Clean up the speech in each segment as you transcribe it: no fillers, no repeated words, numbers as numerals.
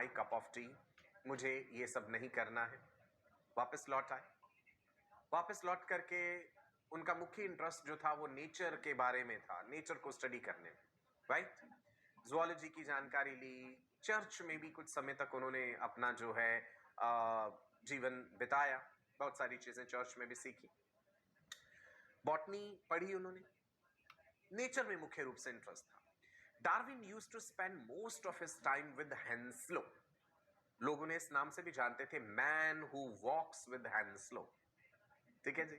My cup of T, मुझे ये सब नहीं करना है। वापस लौट आए। वापस लौट करके उनका मुख्य इंटरेस्ट जो था वो नेचर के बारे में था, नेचर को स्टडी करने में, राइट। जुआलॉजी की जानकारी ली, चर्च में भी कुछ समय तक उन्होंने अपना जो है जीवन बिताया, बहुत सारी चीजें चर्च में भी सीखी। बॉटनी पढ़ी उन्होंने, नेचर में मुख्य रूप से इंटरेस्ट था। Darwin used to spend most of his time with Henslow. लोग उन्हें इस नाम से भी जानते थे, man who walks with Henslow. ठीक है जी।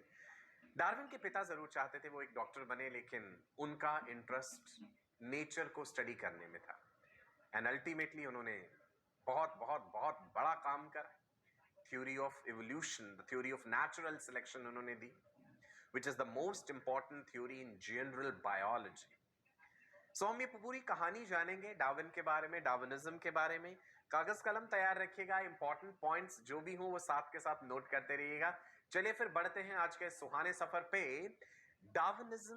डार्विन के पिता जरूर चाहते थे वो एक डॉक्टर बने, लेकिन उनका इंटरेस्ट नेचर को स्टडी करने में था। एंड अल्टीमेटली उन्होंने बहुत बहुत बहुत बड़ा काम करा। Theory of evolution, the theory of natural selection उन्होंने दी, which is the most important theory in general biology. So हम ये पूरी कहानी जानेंगे डार्विन के बारे में, डार्विनिज्म के बारे में। कागज कलम तैयार रखिएगा, इंपॉर्टेंट पॉइंट्स जो भी हो वो साथ के साथ नोट करते रहिएगा। चलिए फिर बढ़ते हैं आज के सुहाने सफर पे। डार्विनिज्म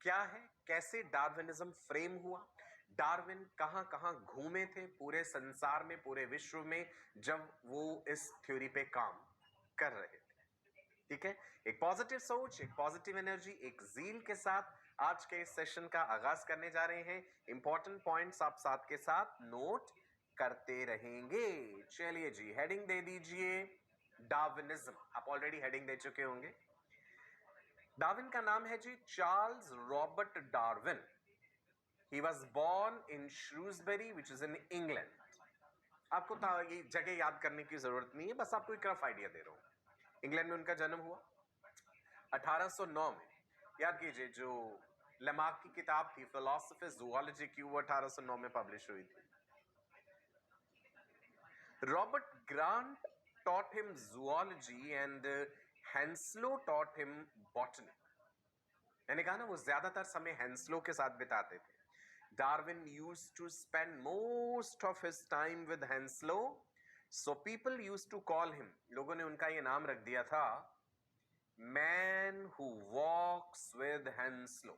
क्या है, कैसे डार्विनिज्म फ्रेम हुआ, डार्विन कहां कहां घूमे थे पूरे संसार में, पूरे विश्व में, जब वो इस थ्योरी पे काम कर रहे थे। ठीक है, एक पॉजिटिव सोच, एक पॉजिटिव एनर्जी, एक जील के साथ आज के इस सेशन का आगाज करने जा रहे हैं। इंपॉर्टेंट पॉइंट्स आप साथ के साथ नोट करते रहेंगे। चलिए जी, हेडिंग दे दीजिए डार्विनिज्म। आप ऑलरेडी हेडिंग दे चुके होंगे। डार्विन का नाम है जी Charles Robert Darwin. He was born in Shrewsbury which is in England. आपको ये जगह याद करने की जरूरत नहीं है, बस आपको एक रफ आइडिया दे रहा हूं। इंग्लैंड में उनका जन्म हुआ 1809 में। याद कीजिए, जो लमार्क की किताब थी फिलोसफी जूलॉजी की, वो 1809 में पब्लिश हुई थी। Robert grant taught him zoology and Henslow taught him botany. मैंने कहा ना, वो ज्यादातर समय हेंस्लो के साथ बिताते थे। Darwin used to spend most of his time with Henslow, so people used to call him, लोगों ने उनका ये नाम रख दिया था, मैन हु वॉक्स विद हेंस्लो।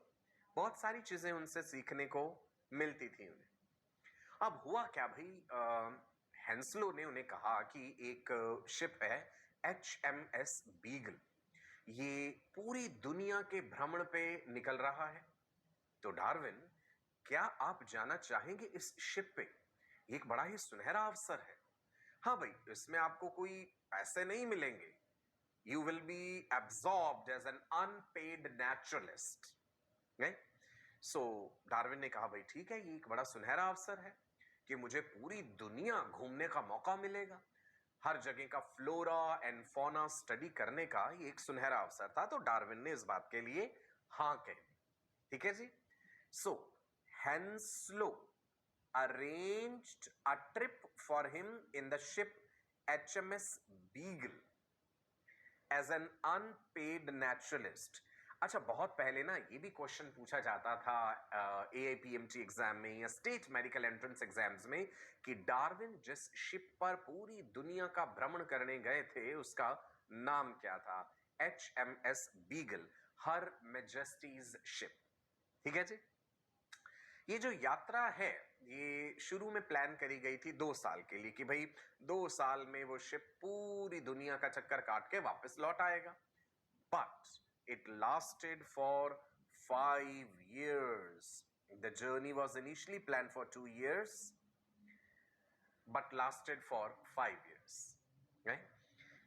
बहुत सारी चीजें उनसे सीखने को मिलती थी उन्हें। अब हुआ क्या भाई, हेंस्लो ने उन्हें कहा कि एक शिप है HMS बीगल, ये पूरी दुनिया के भ्रमण पे निकल रहा है। तो डार्विन, क्या आप जाना चाहेंगे इस शिप पे? एक बड़ा ही सुनहरा अवसर है। हाँ भाई, इसमें आपको कोई पैसे नहीं मिलेंगे। You will be absorbed as an unpaid naturalist. So Darwin ने कहा भाई ठीक है, ये एक बड़ा सुनहरा अवसर है कि मुझे पूरी दुनिया घूमने का मौका मिलेगा। हर जगह का फ्लोरा एंड फौना स्टडी करने का ये एक सुनहरा अवसर था। तो डार्विन ने इस बात के लिए हाँ कह दी। ठीक है जी। सो हेंस्लो arranged a trip for him in the ship HMS Beagle as an unpaid naturalist. अच्छा, बहुत पहले ना ये भी क्वेश्चन पूछा जाता था AIPMT एग्जाम में या स्टेट मेडिकल एंट्रेंस एग्जाम्स में कि डार्विन जिस शिप पर पूरी दुनिया का भ्रमण करने गए थे उसका नाम क्या था? HMS बीगल, हर मैजेस्टीज शिप। ठीक है जी। ये जो यात्रा है ये शुरू में प्लान करी गई थी 2 साल के लिए कि भाई 2 साल में वो शिप पूरी दुनिया का चक्कर काट के वापस लौट आएगा। But it lasted for 5 years. The journey was initially planned for 2 years but lasted for 5 years. Right?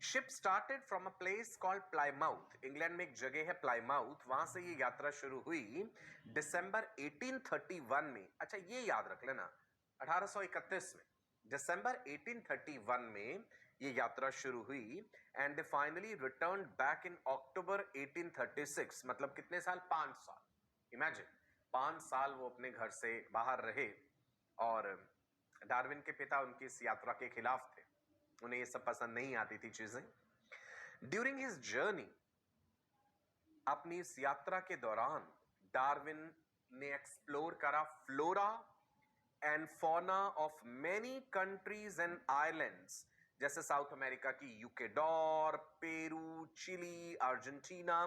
Ship started from a place called Plymouth. England में एक जगह है प्लाईमाउथ, वहां से ये यात्रा शुरू हुई दिसंबर 1831 में। अच्छा, ये याद रख लेना, 1831 में, दिसंबर 1831 में ये यात्रा शुरू हुई and they finally return back in October 1836। मतलब कितने साल? 5 साल। इमेजिन, 5 साल वो अपने घर से बाहर रहे। और डार्विन के पिता उनकी इस यात्रा के खिलाफ थे, उन्हें ये सब पसंद नहीं आती थी चीजें। ड्यूरिंग हिज जर्नी, अपनी इस यात्रा के दौरान डार्विन ने एक्सप्लोर करा flora and fauna of many countries and islands, जैसे साउथ अमेरिका की यूकेडोर, पेरू, चिली, अर्जेंटीना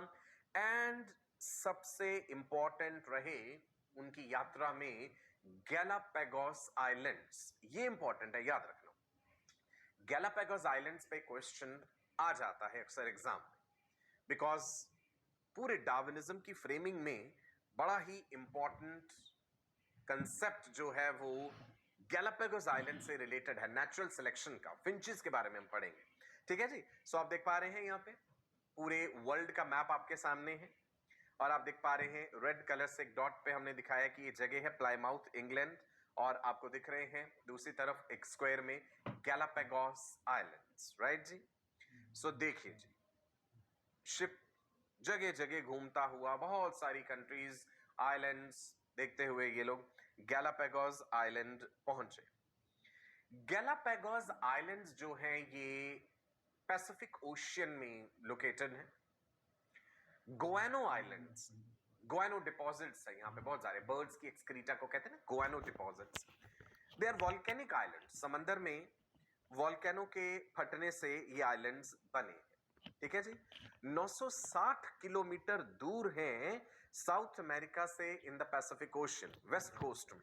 एंड सबसे इंपॉर्टेंट रहे उनकी यात्रा में गैलापागोस आइलैंड्स। ये इंपॉर्टेंट है, याद रखना। गैलापागोस आइलैंड्स पे क्वेश्चन आ जाता है अक्सर एग्जाम में, बिकॉज पूरे डार्विनिज्म की फ्रेमिंग में बड़ा ही इंपॉर्टेंट कंसेप्ट जो है वो गैलापागोस आइलैंड से रिलेटेड है, नेचुरल सिलेक्शन का। फिंचेस के बारे में हम पढ़ेंगे, ठीक है जी। सो आप देख पा रहे हैं यहाँ पे पूरे वर्ल्ड का मैप आपके सामने है, और आप देख पा रहे हैं रेड कलर से एक डॉट पे हमने दिखाया कि ये जगह है प्लाईमाउथ इंग्लैंड, और आपको दिख रहे हैं दूसरी तरफ एक स्क्वायर में गैलापागोस आइलैंड्स, राइट जी। सो देखिए जी, शिप जगह जगह घूमता हुआ बहुत सारी कंट्रीज आइलैंड्स देखते हुए ये लोग गैलापागोस आइलैंड पहुंचे। गैलापागोस आइलैंड्स जो हैं ये पैसिफिक ओशियन में लोकेटेड है। गोआनो आइलैंड्स, गोआनो डिपॉजिट्स है यहाँ पे बहुत सारे, बर्ड्स की एक्सक्रीटा को कहते हैं ना guano deposits. They are volcanic island, समंदर में वॉल्केनो के फटने से ये आइलैंड्स बने, ठीक है जी। 960 किलोमीटर दूर हैं साउथ अमेरिका से in the Pacific Ocean, west coast में।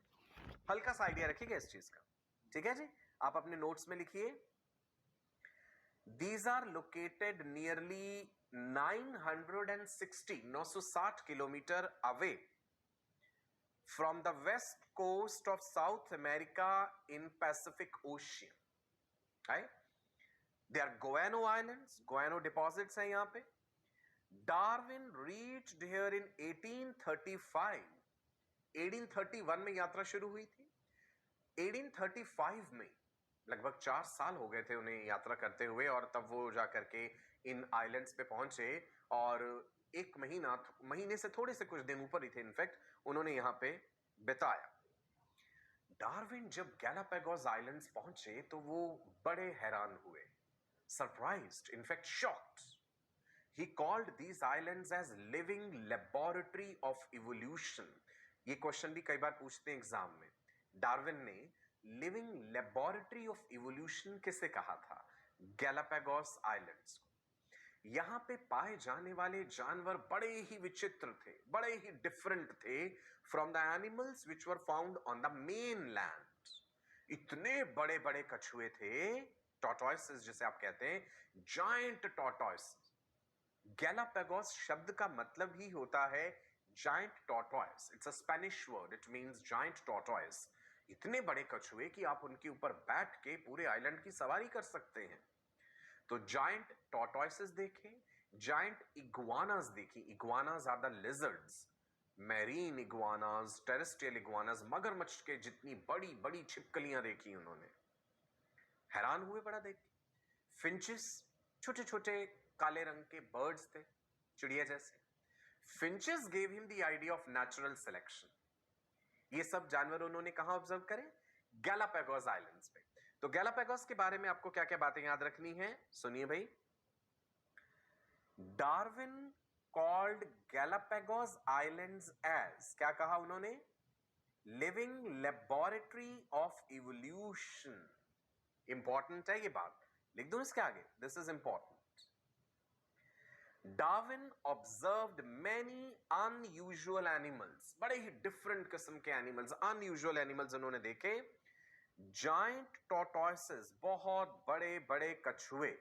हल्का सा आइडिया रखिएगा इस चीज का, ठीक है जी। आप अपने नोट्स में लिखिए, these are located nearly 960 kilometre away from the west coast of South America in Pacific Ocean, right. They are guano islands, guano deposits हैं यहां पे। डार्विन रीच्ड हियर इन 1835, 1831 में यात्रा शुरू हुई थी। 1835 में लगभग 4 साल हो गए थे उन्हें यात्रा करते हुए, और तब वो जाकर के इन आइलैंड्स पे पहुंचे, और एक महीने से थोड़े से कुछ दिन ऊपर ही थे इनफैक्ट, उन्होंने यहां पे बिताया। डार्विन जब गैलापागोस आइलैंड्स पहुंचे तो वो बड़े हैरान हुए, surprised, in fact shocked. He called these islands as living laboratory of evolution. ये क्वेश्चन भी कई बार पूछते हैं एग्जाम में। डार्विन ने लिविंग लेबोरेटरी ऑफ इवोल्यूशन किसे कहा था? गैलापागोस आइलैंड्स को। यहां पे पाए जाने वाले जानवर बड़े ही विचित्र थे, बड़े ही डिफरेंट थे from the animals which were found on the main land. इतने बड़े बड़े कछुए थे, टॉर्टोइसेस जिसे आप कहते हैं, जायंट टॉर्टोइसेस। गैलापागोस शब्द का मतलब ही होता है giant tortoise, it's a Spanish word, it means giant tortoise. इतने बड़े कछुए कि आप उनके ऊपर बैठ के पूरे आइलैंड की सवारी कर सकते हैं। तो जायंट टॉर्टोइसेस देखें, जायंट इग्वानास देखी, iguanas are the lizards, marine iguanas, terrestrial iguanas, मगरमच्छ के जितनी बड़ी बड़ी छिपकलियां देखी उन्होंने, हैरान हुए बड़ा देख के। फिंचेस, छोटे छोटे काले रंग के बर्ड्स थे, चिड़िया जैसे। Finches gave him the idea of natural selection. ये सब जानवर उन्होंने कहां ऑब्जर्व करे? गैलापागोस आइलैंड्स पे। तो गैलापागोस के बारे में आपको क्या क्या बातें याद रखनी है, सुनिए भाई। Darwin called Galapagos islands as, क्या कहा उन्होंने? Living laboratory of evolution. Important है ये बात, लिख दो इसके आगे, this is important. Darwin observed many unusual animals, बड़े ही डिफरेंट किस्म के एनिमल्स, अनयूजुअल एनिमल्स उन्होंने देखे। जायंट टॉर्टोइसेस, बहुत बड़े बड़े कछुए।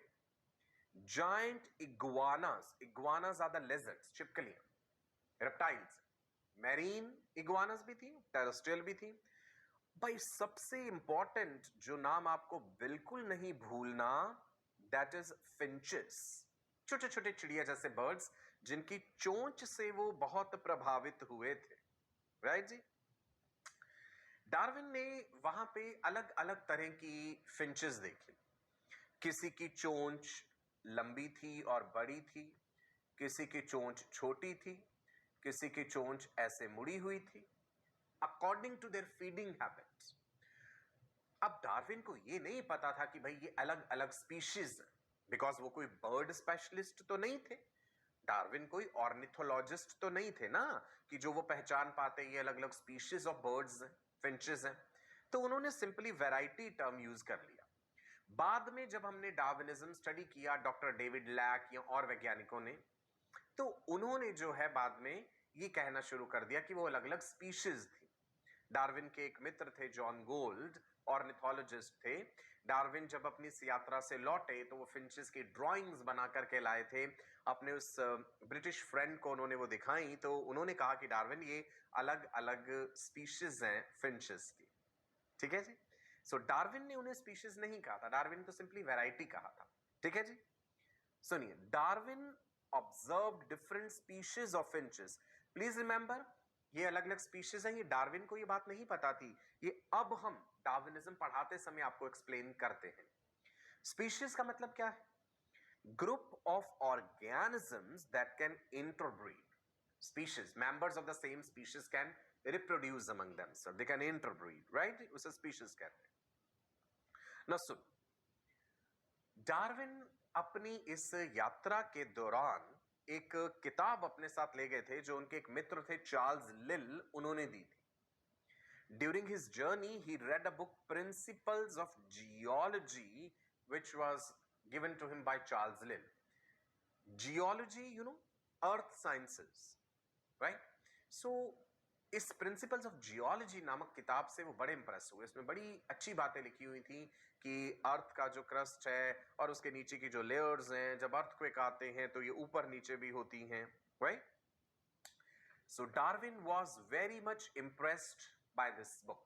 Giant iguanas, iguanas are the lizards, छिपकलियां, रेप्टाइल्स। मैरीन इग्वानास भी थी, टेरेस्ट्रियल भी थी। भाई सबसे इंपॉर्टेंट जो नाम आपको बिल्कुल नहीं भूलना, दैट इज फिंचेस, छोटे छोटे चिड़िया जैसे बर्ड्स जिनकी चोंच से वो बहुत प्रभावित हुए थे, राइट जी। डार्विन ने वहां पे अलग अलग तरह की फिंचेस देखी। किसी की चोंच लंबी थी और बड़ी थी, किसी की चोंच छोटी थी, किसी की चोंच ऐसे मुड़ी हुई थी, according to their feeding habits. अब डार्विन को ये नहीं पता था कि भाई ये अलग अलग स्पीशीज है, बिकॉज वो कोई बर्ड स्पेशलिस्ट तो नहीं थे। डार्विन कोई ऑर्निथोलॉजिस्ट तो नहीं थे ना, कि जो वो पहचान पाते ये अलग अलग स्पीशीज ऑफ बर्ड्स हैं, फिंचेस हैं। तो उन्होंने सिंपली वैरायटी टर्म यूज कर लिया। बाद में जब हमने डार्विनिज्म स्टडी किया, डॉक्टर डेविड लैक या और वैज्ञानिकों ने, तो उन्होंने जो है बाद में ये कहना शुरू कर दिया कि वो अलग अलग स्पीशीज थी। डार्विन के एक मित्र थे जॉन गोल्ड, ऑर्निथोलॉजिस्ट थे। डार्विन जब अपनी इस यात्रा से लौटे तो वो फिंचेस की ड्राइंग्स बना करके लाए थे। अपने उस ब्रिटिश फ्रेंड को उन्होंने वो दिखाई तो उन्होंने कहा कि डार्विन ये अलग अलग स्पीशीज हैं फिंचेस की, ठीक है जी। सो डार्विन ने उन्हें स्पीशीज नहीं कहा था, डार्विन तो सिंपली वैरायटी कहा था, ठीक है जी। सुनिए, Darwin observe different species of finches. Please remember, ये अलग अलग स्पीशीज हैं, ये डार्विन को ये बात नहीं पता थी, ये अब हम डार्विनिज्म पढ़ाते समय आपको एक्सप्लेन करते हैं। स्पीशीज का मतलब क्या है? Group of organisms that can interbreed. Species, members of the same species can reproduce among themselves, they can interbreed, right? उसे स्पीशीज कहते हैं। ना सुन, डार्विन अपनी इस यात्रा के दौरान एक किताब अपने साथ ले गए थे जो उनके एक मित्र थे चार्ल्स लिल, उन्होंने दी थी। During his journey, he read a book, Principles of Geology, which was given to him by Charles Lill. Geology, you know, earth sciences, right? So, इस प्रिंसिपल्स ऑफ जियोलॉजी नामक किताब से वो बड़े इंप्रेस हुए। इसमें बड़ी अच्छी बातें लिखी हुई थी कि अर्थ का जो क्रस्ट है और उसके नीचे की जो लेयर्स हैं, जब अर्थक्वेक आते हैं तो ये ऊपर नीचे भी होती हैं, right? So Darwin was very much impressed by this book.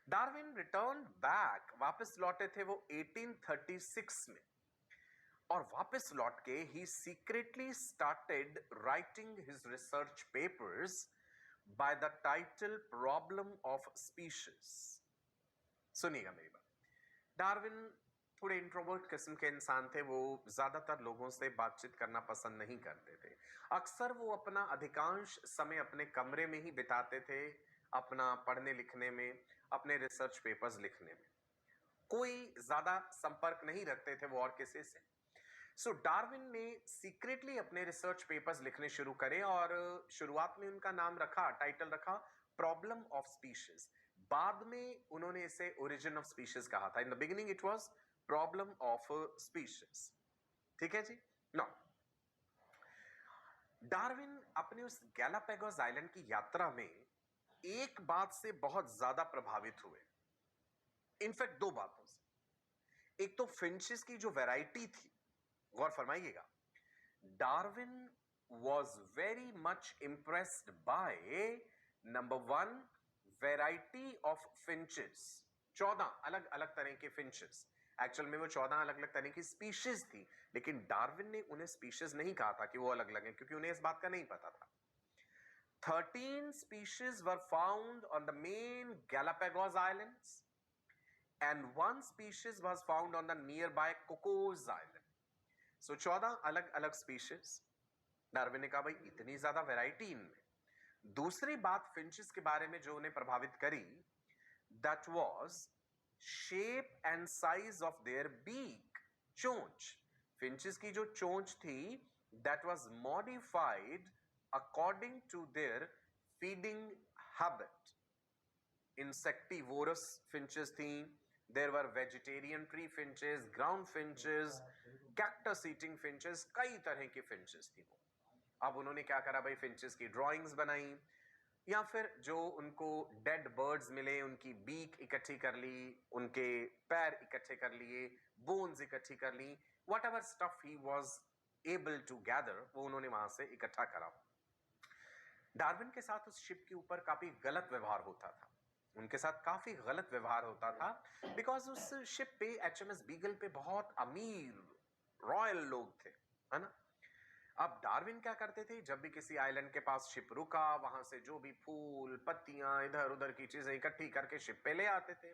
Darwin return back, वापस लौटे थे वो 1836 में, और वापस लौट के ही secretly started writing his research papers by the title Problem of Species. सुनिएगा मेरी बात। डार्विन थोड़े इंट्रोवर्ट किस्म के इंसान थे, वो ज्यादातर लोगों से बातचीत करना पसंद नहीं करते थे। अक्सर वो अपना अधिकांश समय अपने कमरे में ही बिताते थे, अपना पढ़ने लिखने में, अपने रिसर्च पेपर्स लिखने में। कोई ज्यादा संपर्क नहीं रखते थे वो और किसी से। सो डार्विन ने सीक्रेटली अपने रिसर्च पेपर्स लिखने शुरू करे और शुरुआत में उनका नाम रखा, टाइटल रखा प्रॉब्लम ऑफ स्पीशीज। बाद में उन्होंने इसे ओरिजिन ऑफ स्पीशीज कहा था। In the beginning it was problem of species, ठीक है जी। नाउ डार्विन अपने उस गैलापागोस आइलैंड की यात्रा में एक बात से बहुत ज्यादा प्रभावित हुए, इनफैक्ट दो बातों से। एक तो फिंचेस की जो वैरायटी थी, गौर फरमाइएगा, Darwin was very much impressed by number one, variety of finches। 14 अलग अलग तरह के फिंचेस, एक्चुअल में वो 14 अलग अलग तरह की स्पीशीज थी, लेकिन डार्विन ने उन्हें स्पीशीज नहीं कहा था कि वो अलग अलग हैं, क्योंकि उन्हें इस बात का नहीं पता था। 13 species were found on the main Galapagos Islands and 1 species was found on the nearby Cocos Island। सो 14 अलग अलग स्पीशीज। डार्विन ने कहा भाई इतनी ज्यादा वैरायटी इनमें। दूसरी बात फिंचेस के बारे में जो उन्हें प्रभावित करी, that was shape and size of their beak, चोंच। फिंचेस की जो चोंच थी, that was modified according to their feeding habit. Insectivorous finches थी, there were vegetarian tree finches, ground finches, cactus eating finches, कई तरह की finches थी वो। अब उन्होंने क्या करा भाई, finches की ड्राइंग्स बनाई, या फिर जो उनको डेड बर्ड्स मिले उनकी बीक इकट्ठी कर ली, उनके पैर इकट्ठे कर लिए, बोन्स इकट्ठी कर ली, whatever stuff he was able to gather, वो उन्होंने वहां से इकट्ठा करा। डार्विन के साथ उस शिप के ऊपर काफी गलत व्यवहार होता था, उनके साथ काफी गलत व्यवहार होता था, बिकॉज उस शिप पे, HMS बीगल पे बहुत अमीर रॉयल लोग थे, है ना। अब डार्विन क्या करते थे, जब भी किसी आइलैंड के पास शिप रुका, वहां से जो भी फूल पत्तियां इधर उधर की चीजें इकट्ठी करके शिप पे ले आते थे।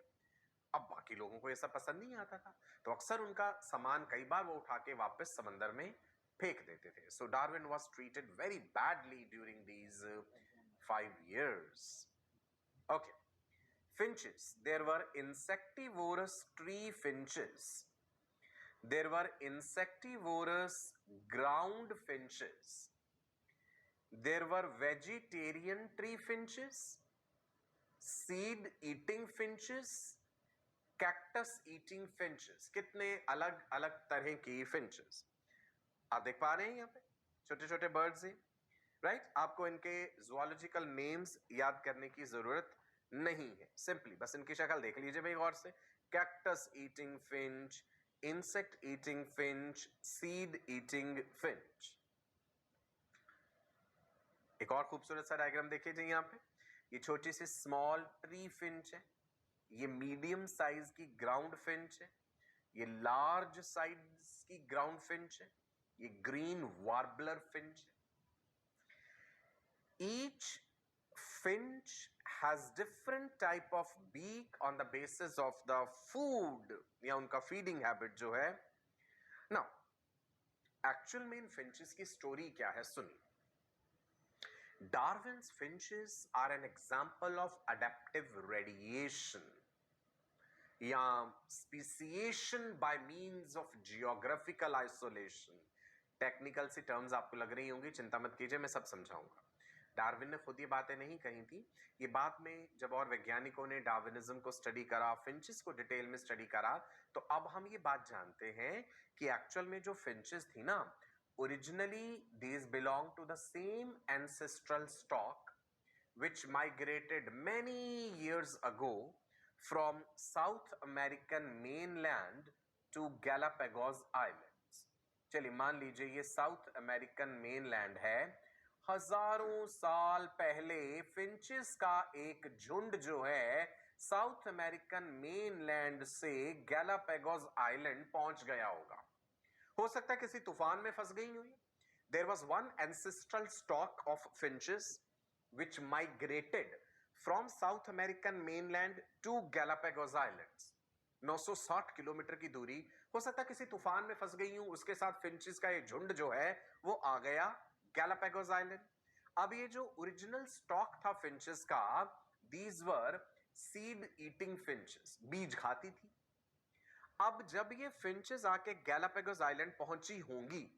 अब बाकी लोगों को ये सब पसंद नहीं आता था, तो अक्सर उनका सामान कई बार वो उठा के वापस समंदर में फेंक देते थे। So Darwin was treated very badly during these 5 years। Okay, finches, there were insectivorous tree finches, there were insectivorous ground finches, there were vegetarian tree finches, seed eating finches, cactus eating finches। कितने अलग अलग तरह की finches आप देख पा रहे हैं यहाँ पे, छोटे छोटे बर्ड्स हैं, राइट आपको इनके जुओलॉजिकल नेम्स याद करने की जरूरत नहीं है, सिंपली बस इनकी शक्ल देख लीजिए भाई गौर से। Cactus eating Finch, insect eating Finch, seed eating Finch. एक और खूबसूरत सा डायग्राम देखिए जी यहाँ पे, ये छोटी सी स्मॉल ट्री फिंच है, ये मीडियम साइज की ग्राउंड फिंच है, ये लार्ज साइज की ग्राउंड फिंच है, ये ग्रीन वार्बलर फिंच है। Each finch has different type of beak on the basis of the food या उनका feeding habit जो है। Now, actual में इन finches की story क्या है सुनिए। Darwin's finches are an example of adaptive radiation या speciation by means of geographical isolation। Technical सी टर्म्स आपको लग रही होंगी, चिंता मत कीजिए, मैं सब समझाऊंगा। डार्विन ने खुद ये बातें नहीं कही थी, ये बाद में जब और वैज्ञानिकों ने डार्विनिज्म को स्टडी करा, फिंचेस को डिटेल में स्टडी करा, तो अब हम ये बात जानते हैं कि एक्चुअल में जो फिंचेस थी ना, originally these belong to the same ancestral stock which migrated many years ago from South American mainland to Galapagos Islands। चलिए मान लीजिए ये साउथ अमेरिकन मेनलैंड है, हजारों साल पहले फिंचेस का एक झुंड जो है साउथ अमेरिकन मेनलैंड से गैलापागोस आइलैंड पहुंच गया होगा। हो सकता है किसी तूफान में फंस गई हुई। There was one ancestral stock of finches which migrated from South American mainland to Galapagos Islands। 960 kilometre की दूरी, हो सकता है किसी तूफान में फंस गई हूं, उसके साथ फिंचेस का ये झुंड जो है वो आ गया गैलापागोस आइलैंड। अब ये जो ओरिजिनल स्टॉक था फिंचेस का, these were seed eating finches, बीज खाती थी। अब जब ये फिंचेस आके गैलापागोस आइलैंड पहुंची होंगी,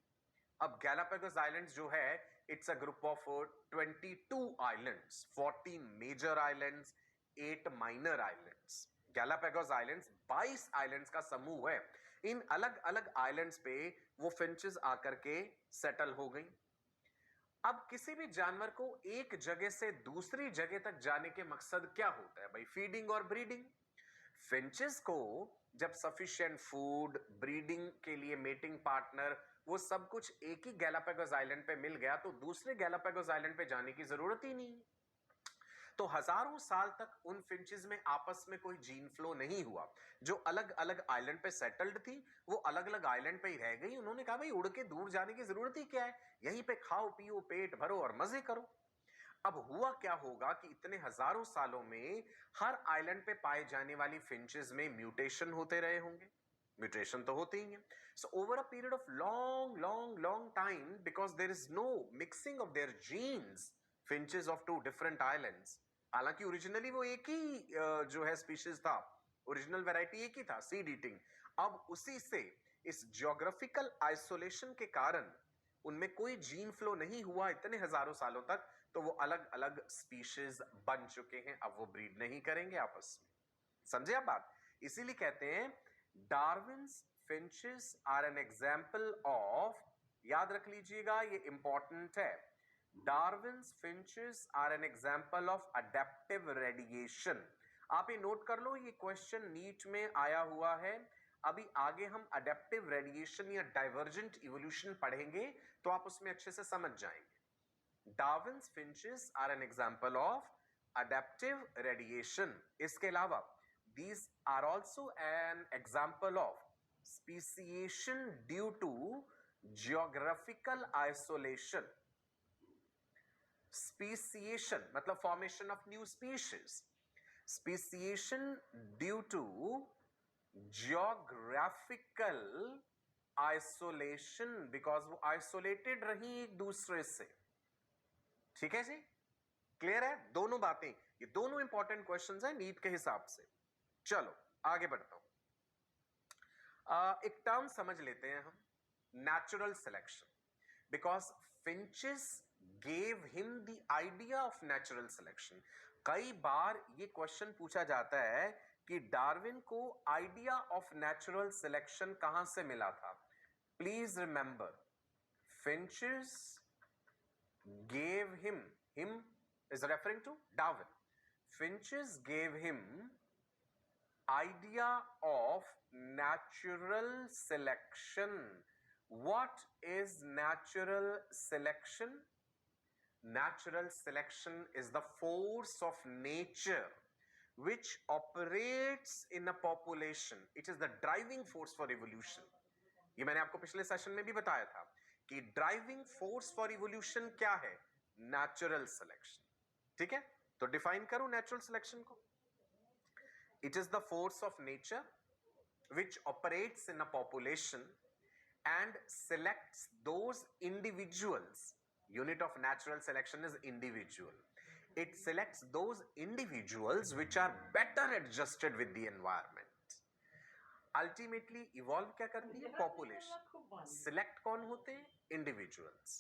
अब गैलापागोस आइलैंड्स जो है it's a group of 22 islands, 14 major islands, 8 minor islands. Galapagos islands 22 islands का समूह है। इन अलग अलग आइलैंड्स पे वो फिंचेस आकर के सेटल हो गई। अब किसी भी जानवर को एक जगह से दूसरी जगह तक जाने के मकसद क्या होता है भाई? फीडिंग और ब्रीडिंग। फिंचेस को जब सफिशिएंट फूड, ब्रीडिंग के लिए मेटिंग पार्टनर, वो सब कुछ एक ही गैलापागोस आइलैंड पे मिल गया, तो दूसरे गैलापागोस आइलैंड पे जाने की जरूरत ही नहीं। तो हजारों साल तक उन फिंचेस में आपस में कोई जीन फ्लो नहीं हुआ। जो अलग अलग आइलैंड पे सेटल्ड थी वो अलग अलग आइलैंड पे ही रह गई। उन्होंने कहा भाई उड़ के दूर जाने की जरूरत ही क्या है, यहीं पे खाओ पियो, पेट भरो और मजे करो। अब हुआ क्या होगा कि इतने हजारों सालों में हर आइलैंड पे पाए जाने वाली फिंचेस में म्यूटेशन होते रहे होंगे। म्यूटेशन तो होते ही है। So over a period of long long long time, because there is no mixing of their genes, finches of two different islands, हालांकि ओरिजिनली वो एक ही जो है स्पीशीज था, ओरिजिनल वैरायटी एक ही था, सीड ईटिंग। अब उसी से इस ज्योग्राफिकल आइसोलेशन के कारण उनमें कोई जीन फ्लो नहीं हुआ इतने हजारों सालों तक, तो वो अलग अलग स्पीशीज बन चुके हैं। अब वो ब्रीड नहीं करेंगे आपस में। समझे आप बात? इसीलिए कहते हैं Darwin's finches are an example of, याद रख लीजिएगा ये इंपॉर्टेंट है, Darwin's finches are an example of adaptive radiation. आप ये नोट कर लो, ये क्वेश्चन नीट में आया हुआ है। अभी आगे हम अडेप्टिव रेडिएशन या डाइवर्जेंट इवोल्यूशन पढ़ेंगे तो आप उसमें अच्छे से समझ जाएंगे। Darwin's finches are an example of adaptive radiation. इसके अलावा these are also an example of speciation due to geographical isolation। Speciation मतलब formation of new species, speciation due to geographical isolation, because वो isolated रही एक दूसरे से। ठीक है जी, क्लियर है? दोनों बातें, ये दोनों इंपॉर्टेंट क्वेश्चंस हैं नीट के हिसाब से। चलो आगे बढ़ता हूं। एक टर्म समझ लेते हैं हम, natural selection, because finches gave him the idea of natural selection. कई बार ये क्वेश्चन पूछा जाता है कि डार्विन को आइडिया ऑफ नेचुरल सिलेक्शन कहां से मिला था। Please remember, finches gave gave him is referring to Darwin. Finches gave him idea of natural selection. What is natural selection? Natural selection is the force of nature which operates in a population. It is the driving force for evolution. ये मैंने आपको पिछले session में भी बताया था कि driving force for evolution क्या है? Natural selection. ठीक है, तो डिफाइन करो नेचुरल सिलेक्शन को. It is the force of nature which operates in a population and selects those individuals. Unit of natural selection is individual. It selects those individuals which are better adjusted with the environment. Ultimately evolve क्या करती है? Population. Select कौन होते हैं? Individuals.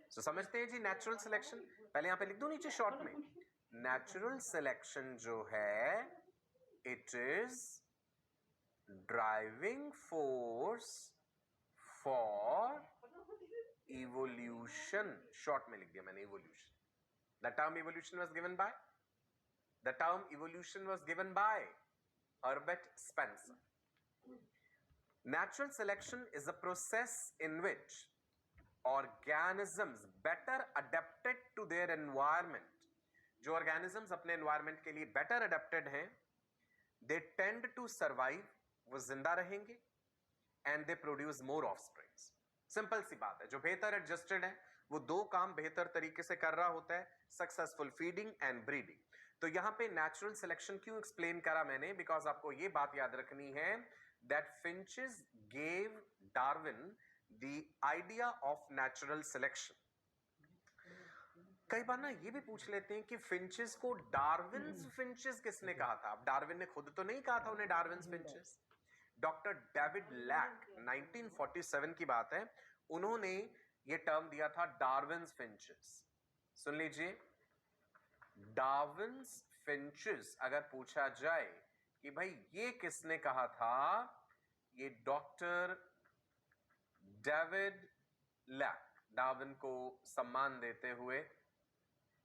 So समझते हैं जी natural selection. पहले यहाँ पे लिख दो नीचे शॉर्ट में. नेचुरल सिलेक्शन जो है it is driving force for evolution. Short में लिख दिया मैंने evolution. The term evolution was given by Herbert Spencer. Natural selection is a process in which organisms better adapted to their environment. जो organisms अपने environment के लिए better adapted हैं, they tend to survive, वो जिंदा रहेंगे, and they produce more offspring. Simple सी बात है. जो बेहतर एडजस्टेड है वो दो काम बेहतर तरीके से कर रहा होता है, सक्सेसफुल फीडिंग एंड ब्रीडिंग. तो यहां पे नेचुरल सिलेक्शन क्यों एक्सप्लेन करा मैंने? बिकॉज आपको ये बात याद रखनी है that finches gave Darwin the idea of natural selection. कई बार ना ये भी पूछ लेते हैं कि फिंचेस को डार्विन्स फिंचेस किसने कहा था? अब डार्विन ने खुद तो नहीं कहा था उन्हें Darwin's finches. Doctor David Lack 1947 की बात है, उन्होंने ये टर्म दिया था डार्विन्स फिंचेस. सुन लीजिए, डार्विन्स फिंचेस अगर पूछा जाए कि भाई ये किसने कहा था, ये डॉक्टर डेविड लैक. डार्विन को सम्मान देते हुए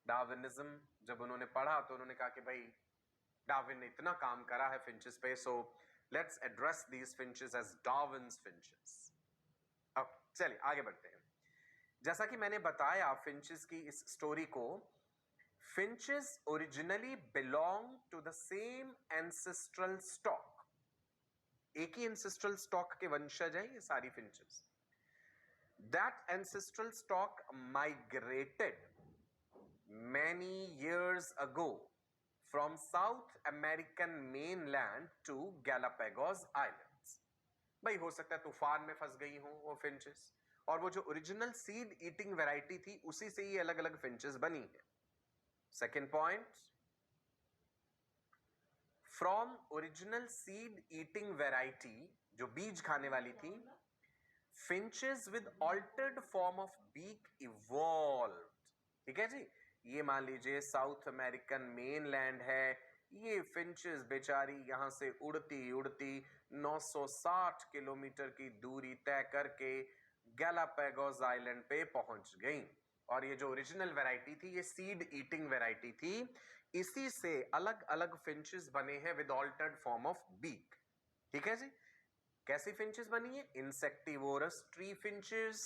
डार्विनिज्म जब उन्होंने पढ़ा तो उन्होंने कहा कि भाई डार्विन ने इतना काम करा है फिंचेस पे, so let's address these finches as Darwin's finches. अब चलिए आगे बढ़ते हैं. जैसा कि मैंने बताया फिंचेस की इस स्टोरी को, finches originally belong to the same ancestral stock. एक ही एंसेस्ट्रल स्टॉक के वंशज हैं ये सारी finches. That ancestral stock migrated many years ago from South American mainland to Galapagos Islands. भाई हो सकता है तूफान में फंस गई हो वो फिंचेस, और वो जो ओरिजिनल सीड ईटिंग वैरायटी थी उसी से ही अलग अलग फिंचेस बनी है. Second point, from original seed eating variety जो बीज खाने वाली थी, finches with altered form of beak evolved. ठीक है जी, ये मान लीजिए साउथ अमेरिकन मेनलैंड है, ये फिंचेस बेचारी यहां से उड़ती उड़ती 960 किलोमीटर की दूरी तय करके गैलापागोस आइलैंड पे पहुंच गई. और ये जो ओरिजिनल वैरायटी थी ये सीड ईटिंग वैरायटी थी. इसी से अलग अलग फिंचेस बने हैं with altered form of beak. ठीक है जी, कैसी फिंचेस बनी है? Insectivorous tree finches,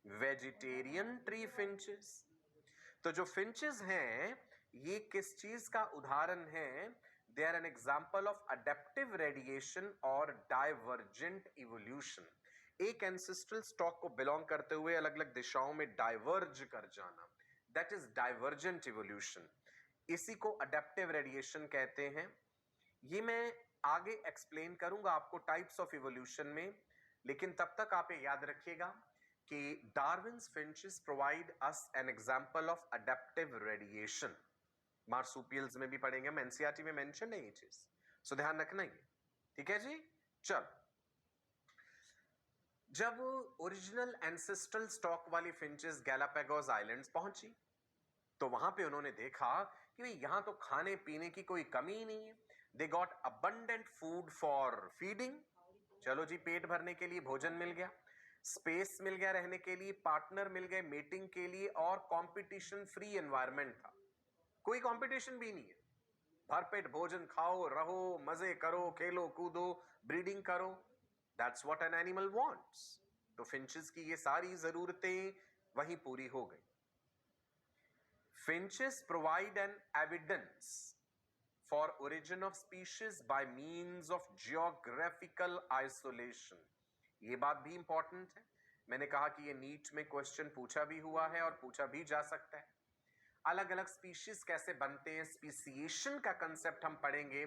vegetarian tree finches. तो जो फिंचेस हैं ये किस चीज का उदाहरण है? They are an example of adaptive radiation और डाइवर्जेंट इवोल्यूशन. एक एंसेस्ट्रल स्टॉक को बिलोंग करते हुए अलग अलग दिशाओं में डाइवर्ज कर जाना, दैट इज डाइवर्जेंट इवोल्यूशन. इसी को अडेप्टिव रेडिएशन कहते हैं. ये मैं आगे एक्सप्लेन करूंगा आपको टाइप्स ऑफ इवोल्यूशन में, लेकिन तब तक आप ये याद रखिएगा कि Darwin's finches provide us N example of adaptive radiation. Marsupials में भी पढ़ेंगे हम, एनसीईआरटी में मेंशन है ये चीज, सो ध्यान रखना ये. ठीक है जी, चल. जब ओरिजिनल एंसेस्ट्रल स्टॉक वाली फिंचेस गैलापागोस आइलैंड्स पहुंची तो वहां पे उन्होंने देखा कि भाई यहां तो खाने पीने की कोई कमी ही नहीं है. They got abundant food for feeding. चलो जी, पेट भरने के लिए भोजन मिल गया. स्पेस मिल गया रहने के लिए, पार्टनर मिल गए मेटिंग के लिए, और कंपटीशन फ्री एनवायरनमेंट था। कोई कंपटीशन भी नहीं है, भरपेट भोजन खाओ, रहो, मजे करो, खेलो कूदो, ब्रीडिंग करो। That's what an animal wants. तो फिंचेस की ये सारी जरूरतें वहीं पूरी हो गई। Finches provide an evidence for origin of species by means of geographical isolation। ये बात भी इंपॉर्टेंट है। मैंने कहा कि ये नीट में क्वेश्चन पूछा भी हुआ है और पूछा भी जा सकता है। अलग अलग स्पीशीज कैसे बनते हैं, स्पीसिएशन का कंसेप्ट हम पढ़ेंगे।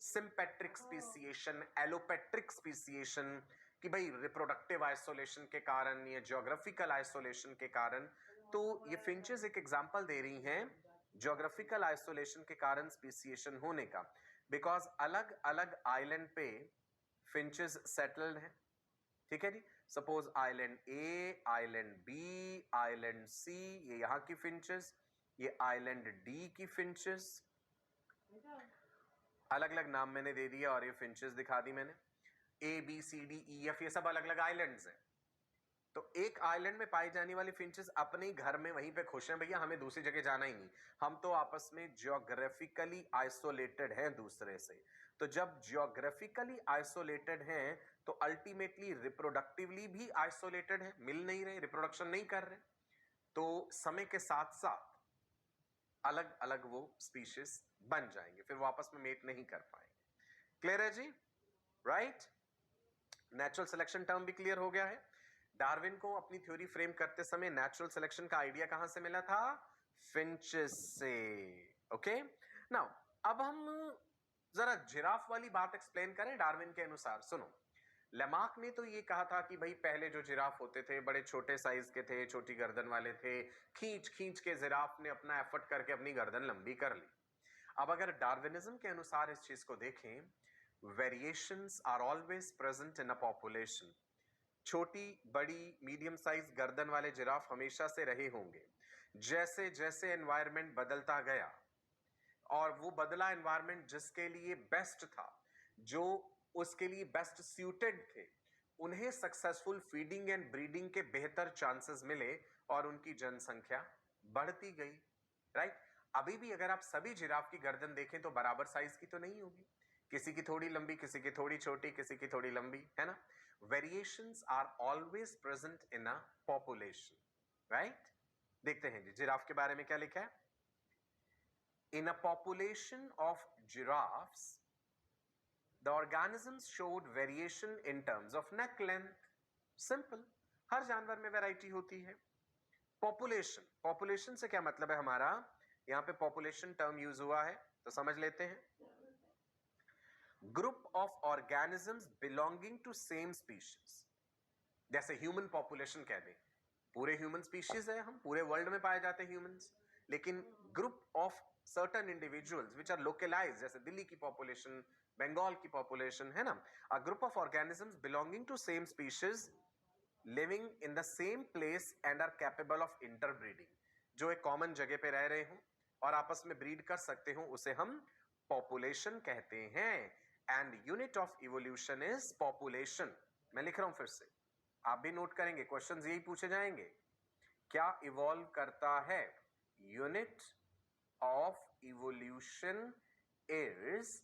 सिंपेट्रिक स्पीसिएशन, एलोपेट्रिक स्पीसिएशन, कि भाई रिप्रोडक्टिव आइसोलेशन के कारण या ज्योग्राफिकल आइसोलेशन के कारण। तो ये फिंचेस एक एग्जांपल दे रही हैं ज्योग्राफिकल आइसोलेशन के कारण स्पीसिएशन होने का, बिकॉज अलग अलग आइलैंड पे फिंचेस सेटल्ड हैं। ठीक है जी। सपोज आइलैंड ए, आइलैंड बी, आइलैंड सी, ये यहां की फिंचेस, ये आइलैंड डी की फिंचेस। अलग अलग नाम मैंने दे दिया और ये फिंचेस दिखा दी मैंने। A B C D E F, ये सब अलग अलग आइलैंड्स हैं। तो एक आइलैंड में पाई जाने वाली फिंचेस अपने ही घर में वहीं पे खुश हैं, भैया हमें दूसरी जगह जाना ही नहीं, हम तो आपस में जियोग्राफिकली आइसोलेटेड हैं दूसरे से। तो जब जियोग्राफिकली आइसोलेटेड हैं तो अल्टीमेटली रिप्रोडक्टिवली भी आइसोलेटेड हैं, मिल नहीं रहे, रिप्रोडक्शन नहीं कर रहे। तो समय के साथ साथ अलग अलग वो स्पीशीज बन जाएंगे, फिर वो आपस में मेट नहीं कर पाएंगे। क्लियर है जी? राइट। नेचुरल सिलेक्शन टर्म भी क्लियर हो गया है। डार्विन को अपनी थ्योरी फ्रेम करते समय नेचुरल सिलेक्शन का आइडिया कहां से मिला था? फिंचेस से। ओके, नाउ अब हम जरा जिराफ वाली बात एक्सप्लेन करें डार्विन के अनुसार। सुनो, लेमार्क ने तो ये कहा था कि भाई पहले जो जिराफ होते थे बड़े छोटे साइज के थे, छोटी गर्दन वाले थे, खींच खींच के जिराफ ने अपना एफर्ट करके अपनी गर्दन लंबी कर ली। अब अगर डार्विनिज्म के अनुसार इस चीज को देखें, variations are always present in a population. छोटी, बड़ी, मीडियम साइज गर्दन वाले जिराफ हमेशा से रहे होंगे। जैसे जैसे एनवायरनमेंट बदलता गया और वो बदला एनवायरनमेंट जिसके लिए बेस्ट था, जो उसके लिए बेस्ट सूटेड थे, उन्हें सक्सेसफुल फीडिंग एंड ब्रीडिंग के बेहतर चांसेस मिले और उनकी जनसंख्या बढ़ती गई। राइट। अभी भी अगर आप सभी जिराफ की गर्दन देखें तो बराबर साइज की तो नहीं होगी, किसी की थोड़ी लंबी, किसी की थोड़ी छोटी, किसी की थोड़ी लंबी, है ना। Variations are always present in a population. Right. देखते हैं जी जिराफ के बारे में क्या लिखा है। In a population of giraffes, the organisms showed variation in terms of neck length. Simple, हर जानवर में वैरायटी होती है। पॉपुलेशन, पॉपुलेशन से क्या मतलब है हमारा? यहां पे पॉपुलेशन टर्म यूज हुआ है तो समझ लेते हैं। Group of organisms belonging to same species. जैसे ह्यूमन पॉपुलेशन कह दें, पूरे ह्यूमन स्पीशीज है, हम पूरे वर्ल्ड में पाए जाते हैं ह्यूमंस, लेकिन group of certain individuals which are localised, जैसे दिल्ली की पॉपुलेशन, बंगाल की पॉपुलेशन, है ना। A group of organisms belonging to same species living in the same place and are capable of interbreeding. जो एक कॉमन जगह पे रह रहे हो और आपस में ब्रीड कर सकते हो, उसे हम पॉपुलेशन कहते हैं। And unit of evolution is population. मैं लिख रहा हूं फिर से, आप भी नोट करेंगे, क्वेश्चंस यही पूछे जाएंगे। क्या इवॉल्व करता है? Unit of evolution is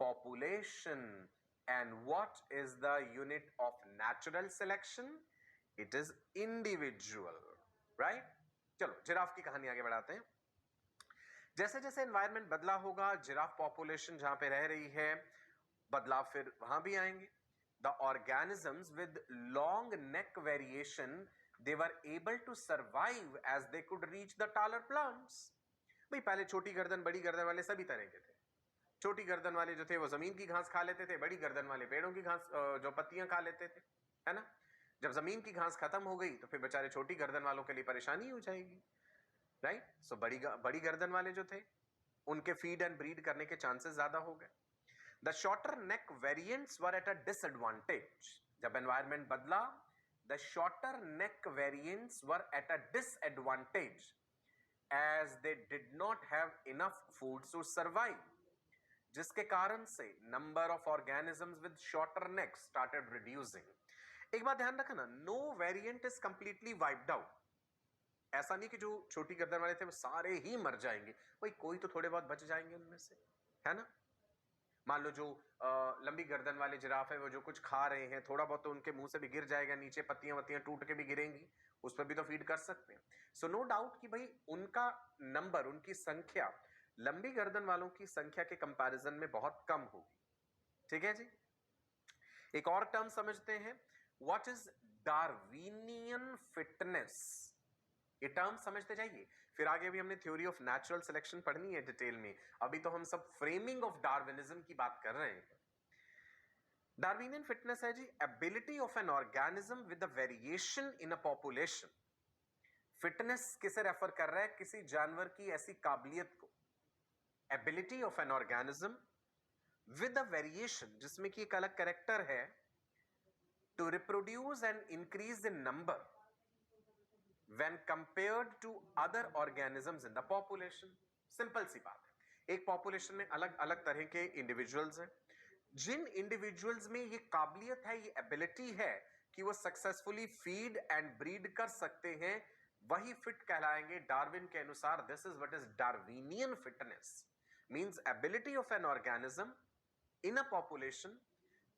population. And what is the unit of natural selection? It is individual. Right. चलो जिराफ की कहानी आगे बढ़ाते हैं। जैसे जैसे एनवायरनमेंट बदला होगा, जिराफ पॉपुलेशन जहां पे रह रही है, बदलाव फिर वहां भी आएंगे। The organisms with long neck variation, they were able to survive as they could reach the taller plants। भाई पहले छोटी गर्दन बड़ी गर्दन वाले सभी तरह के थे। छोटी गर्दन वाले जो थे वो जमीन की घास खा लेते थे, बड़ी गर्दन वाले पेड़ों की घास जो पत्तियां खा लेते थे, है ना। जब जमीन की घास खत्म हो गई तो फिर बेचारे छोटी गर्दन वालों के लिए परेशानी हो जाएगी। राइट। सो बड़ी गर्दन वाले जो थे उनके फीड एंड ब्रीड करने के चांसेस ज्यादा हो गए। The shorter neck variants were at a disadvantage। जब एनवायरमेंट बदला, the shorter neck variants were at a disadvantage as they did not have enough food to survive। जिसके कारण से number of organisms with shorter necks started reducing एक बात ध्यान रखना, no variant is completely wiped out. ऐसा नहीं कि जो छोटी गर्दन वाले थे वो सारे ही मर जाएंगे, भाई कोई तो थोड़े बहुत बच जाएंगे उनमें से, है ना। मान लो जो लंबी गर्दन वाले जिराफ है वो जो कुछ खा रहे हैं, थोड़ा बहुत तो उनके मुंह से भी गिर जाएगा नीचे, पत्तियां वत्तियां टूट के भी गिरेंगी, उस पर भी तो फीड कर सकते हैं। सो नो डाउट कि भाई उनका नंबर, उनकी संख्या लंबी गर्दन वालों की संख्या के कंपैरिजन में बहुत कम होगी। ठीक है जी। एक और टर्म समझते हैं, व्हाट इज डार्विनियन फिटनेस। ये टर्म समझते जाइए, फिर आगे भी हमने थ्योरी ऑफ नेचुरल सिलेक्शन पढ़नी है डिटेल में, अभी तो हम सब फ्रेमिंग ऑफ डार्विनिज्म की बात कर रहे हैं। डार्विनियन फिटनेस है जी ability of an organism with a variation in a population. Fitness किसे रेफर कर रहा है, किसी जानवर की ऐसी काबिलियत को, ability of an organism with a variation, जिसमें कि एक अलग कैरेक्टर है, to reproduce and increase in number when compared to other organisms in the population। Simple सी बात है, एक पॉपुलेशन में अलग अलग तरह के इंडिविजुअल्स हैं, जिन इंडिविजुअल्स में ये काबिलियत है, ये एबिलिटी है कि वो सक्सेसफुली फीड एंड ब्रीड कर सकते हैं, वही फिट कहलाएंगे। डार्विन के अनुसार this is what is Darwinian fitness, means ability of an organism in a population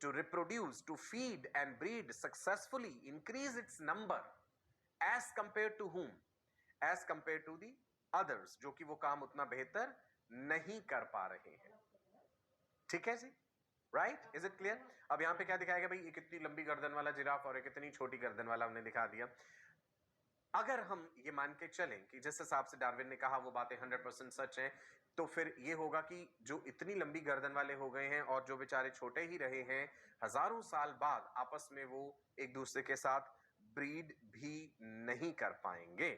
to reproduce, to feed and breed successfully, increase its number as compared to whom, as compared to the others, जो कि वो काम उतना बेहतर नहीं कर पा रहे हैं। ठीक है जी, राइट, इज इट क्लियर। अब यहां पे क्या दिखाएगा भाई, एक इतनी लंबी गर्दन वाला जिराफ और एक इतनी छोटी गर्दन वाला हमने दिखा दिया। अगर हम ये मान के चलें कि जिस हिसाब से डार्विन ने कहा वो बातें 100% सच हैं, तो फिर ये होगा कि जो इतनी लंबी गर्दन वाले हो गए हैं और जो बेचारे छोटे ही रहे हैं, हजारों साल बाद आपस में वो एक दूसरे के साथ ब्रीड भी नहीं कर पाएंगे।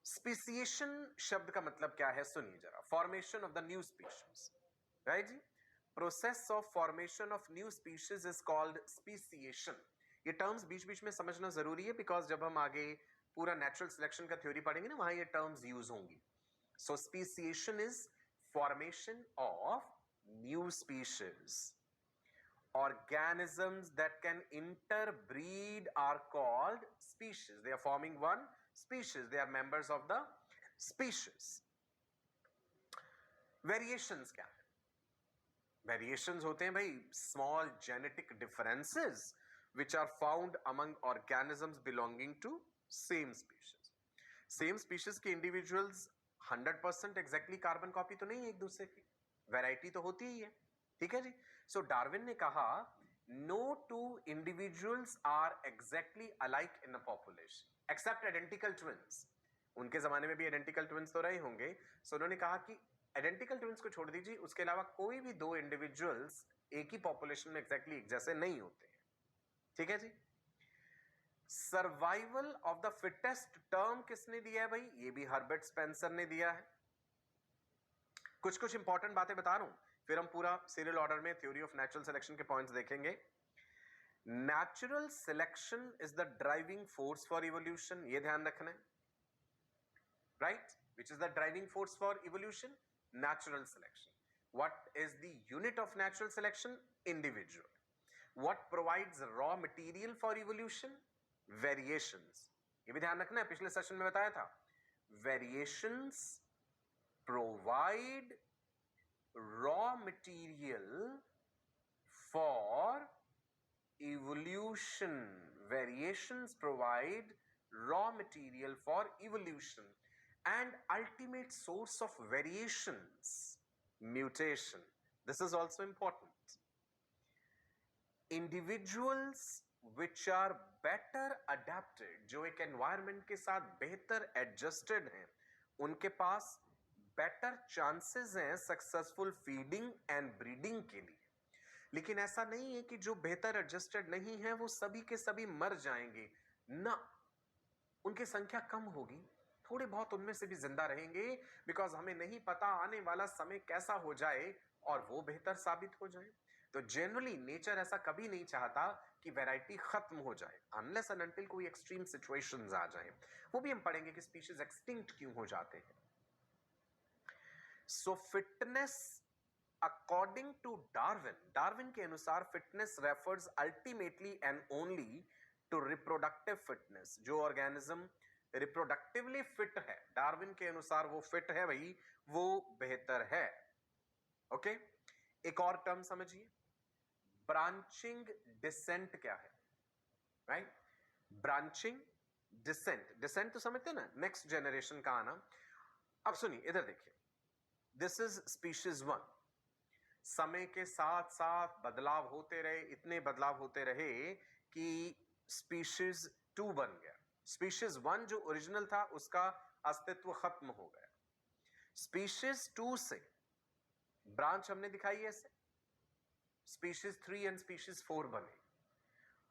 स्पीसिएशन शब्द का मतलब क्या है सुनिए जरा, formation of the new species, right जी। Process of formation of new species is called speciation. ये टर्म्स बीच बीच में समझना जरूरी है, बिकॉज जब हम आगे पूरा नेचुरल सिलेक्शन का थ्योरी पढ़ेंगे ना, वहां ये टर्म्स यूज होंगी। So speciation is formation of new species. Organisms that can interbreed are called species. They are forming one species. They are members of the species. Variations क्या है? Variations होते हैं भाई small genetic differences which are found among organisms belonging to same species. Same species के individuals 100% exactly carbon copy तो नहीं है एक दूसरे की, वैरायटी तो होती ही है। ठीक है जी। सो डार्विन ने कहा no two individuals are exactly alike in a population except identical twins. उनके जमाने में भी आइडेंटिकल ट्विन्स तो रहे होंगे, सो उन्होंने कहा कि आइडेंटिकल ट्विन्स को छोड़ दीजिए, उसके अलावा कोई भी दो इंडिविजुअल्स एक ही पॉपुलेशन में एग्जैक्टली एक जैसे नहीं होते हैं। ठीक है जी। Survival of the fittest term किसने दिया है भाई, ये भी हर्बर्ट स्पेंसर ने दिया है। कुछ कुछ इंपॉर्टेंट बातें बता रहा हूं, फिर हम पूरा सीरियल ऑर्डर में थ्योरी ऑफ नेचुरल सिलेक्शन के पॉइंट्स देखेंगे। Natural selection is the driving force for evolution, ये ध्यान रखना है, right. Which is the driving force for evolution, natural selection. What is the unit of natural selection, individual. What provides raw material for evolution, variations. ये भी ध्यान रखना है, पिछले सेशन में बताया था, variations provide raw material for evolution. Variations provide raw material for evolution and ultimate source of variations, mutation. This is also important. Individuals which are better adapted, जो एक environment के साथ बेहतर adjusted हैं, उनके पास बेटर चांसेस हैं successful feeding and breeding के लिए। लेकिन ऐसा नहीं है कि जो बेहतर एडजस्टेड नहीं है वो सभी के सभी मर जाएंगे ना, उनकी संख्या कम होगी, थोड़े बहुत उनमें से भी जिंदा रहेंगे, बिकॉज हमें नहीं पता आने वाला समय कैसा हो जाए और वो बेहतर साबित हो जाए। तो जनरली नेचर ऐसा कभी नहीं चाहता कि वैरायटी खत्म हो जाए, अनलेस एंड अनटिल कोई एक्सट्रीम सिचुएशंस आ जाए। वो भी हम पढ़ेंगे कि स्पीशीज एक्सटिंक्ट क्यों हो जाते हैं। So fitness according to Darwin, Darwin के अनुसार fitness refers ultimately and only to reproductive fitness. जो ऑर्गेनिज्म रिप्रोडक्टिवली फिट है, डार्विन के अनुसार वो फिट है भाई, वो बेहतर है। ओके, एक और टर्म समझिए, ब्रांचिंग डिसेंट क्या है, राइट? ब्रांचिंग डिसेंट, डिसेंट तो समझते हैं ना, नेक्स्ट जनरेशन का आना। अब सुनिए, इधर देखिए, दिस इज स्पीशीज 1। समय के साथ साथ बदलाव होते रहे, इतने बदलाव होते रहे कि स्पीशीज 2 बन गया। स्पीशीज 1 जो ओरिजिनल था उसका अस्तित्व खत्म हो गया। स्पीशीज 2 से ब्रांच हमने दिखाई है ऐसे, स्पीशीज 3 एंड स्पीशीज 4 बने,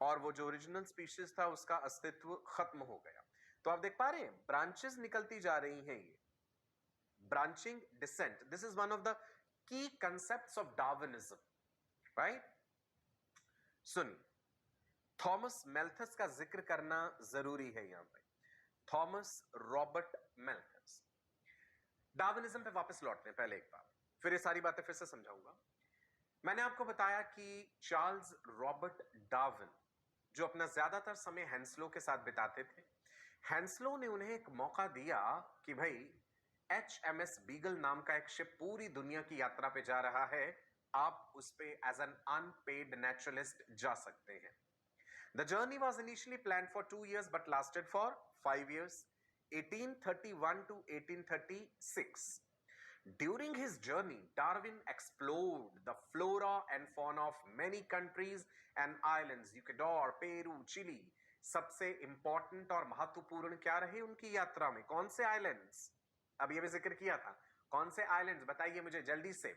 और वो जो ओरिजिनल स्पीशीज था उसका अस्तित्व खत्म हो गया। तो आप देख पा रहे हैं ब्रांचेस निकलती जा रही हैं, ये branching descent, this is one of the key concepts of Darwinism, right? सुनिए, थॉमस मैल्थस का जिक्र करना जरूरी है यहां पे, थॉमस रॉबर्ट मैल्थस। डार्विनिज्म पे वापस लौटते हैं पहले एक बार, फिर ये सारी बातें फिर से समझाऊंगा। मैंने आपको बताया कि चार्ल्स रॉबर्ट डार्विन जो अपना ज्यादातर समय हैंसलो के साथ बिताते थे, हैंसलो ने उन्हें एक मौका दिया कि भाई HMS बीगल नाम का एक शिप पूरी दुनिया की यात्रा पे जा रहा है, आप उस पे एज एन अनपेड नेचुरलिस्ट जा सकते हैं। The journey was initially planned for 2 years but lasted for 5 years, 1831 to 1836. During his journey, Darwin explored the flora and fauna of many countries and islands, Ecuador, Peru, Chile. सबसे important और महत्वपूर्ण क्या रहे उनकी यात्रा में? कौन से आइलैंड्स? अब ये भी जिक्र किया था, कौन से आइलैंड्स बताइए मुझे जल्दी से,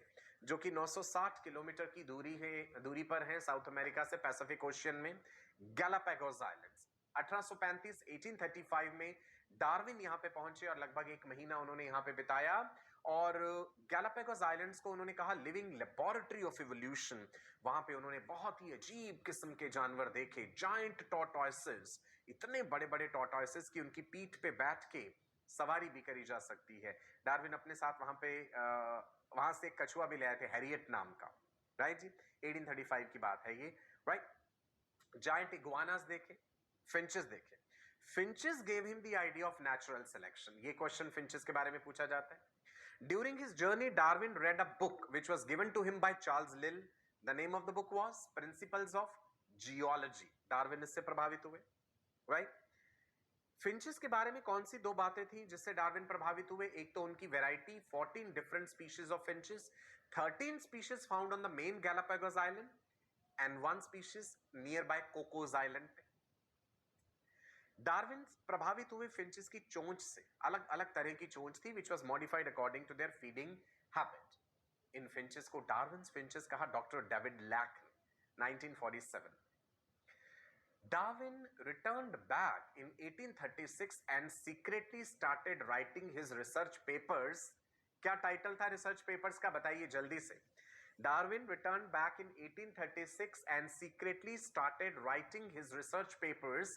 जो कि 960 किलोमीटर की दूरी पर है साउथ अमेरिका से पैसिफिक ओशियन में, गैलापागोस आइलैंड्स। 1835 1835 में डार्विन यहां पे पहुंचे और लगभग 1 महीना उन्होंने यहां पे बिताया, और गैलापागोस आइलैंड्स को उन्होंने कहा लिविंग लेबोरेटरी ऑफ इवोल्यूशन। वहां पे उन्होंने बहुत ही अजीब किस्म के जानवर देखे, जायंट टॉर्टॉइसेस, इतने बड़े बड़े टॉर्टॉइसेस कि उनकी पीठ पे बैठ के सवारी भी करी जा सकती है। डार्विन अपने साथ वहां से एक कछुआ भी ले आए थे, हैरियट नाम का, राइट जी? 1835 की बात है ये, राइट? जायंट इग्वानास देखे, फिंचेस देखे। Finches gave him the idea of natural selection. ये क्वेश्चन फिंचेस के बारे में पूछा जाता है। During his journey, Darwin read a book which was given to him by Charles Lyell. The name of the book was Principles of Geology. Darwin इससे प्रभावित हुए, right? फिंचेस के बारे में कौन सी 2 बातें थी जिससे डार्विन प्रभावित हुए? एक तो उनकी variety, 14 different species of finches, 13 species found on the main Galapagos island and 1 species near by Cocos island पे। डार्विन प्रभावित हुए फिंचेस की चोंच से, अलग अलग तरह की चोंच थी which was modified according to their feeding habit. इन फिंचेस को डार्विन फिंचेस कहा डॉक्टर डेविड लैक ने 1947। Darwin returned back in 1836 and secretly started writing his research papers. क्या टाइटल था रिसर्च पेपर्स का, बताइए जल्दी से। Darwin returned back in 1836 and secretly started writing his research papers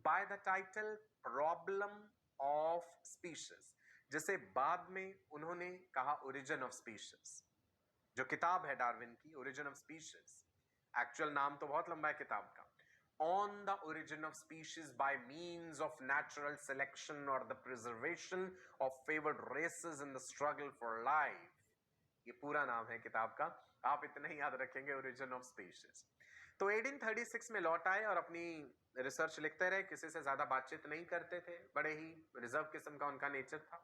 by the title Problem of Species, जिसे बाद में उन्होंने कहा Origin of Species। जो किताब है डार्विन की, Origin of Species, एक्चुअल नाम तो बहुत लंबा है किताब का, On the Origin of Species by Means of Natural Selection or the Preservation of Favored Races in the Struggle for Life। ये पूरा नाम है किताब का, आप इतना ही याद रखेंगे, Origin of Species। तो 1836 में लौट आए और अपनी रिसर्च लिखते रहे, किसी से ज्यादा बातचीत नहीं करते थे, बड़े ही रिजर्व किस्म का उनका नेचर था।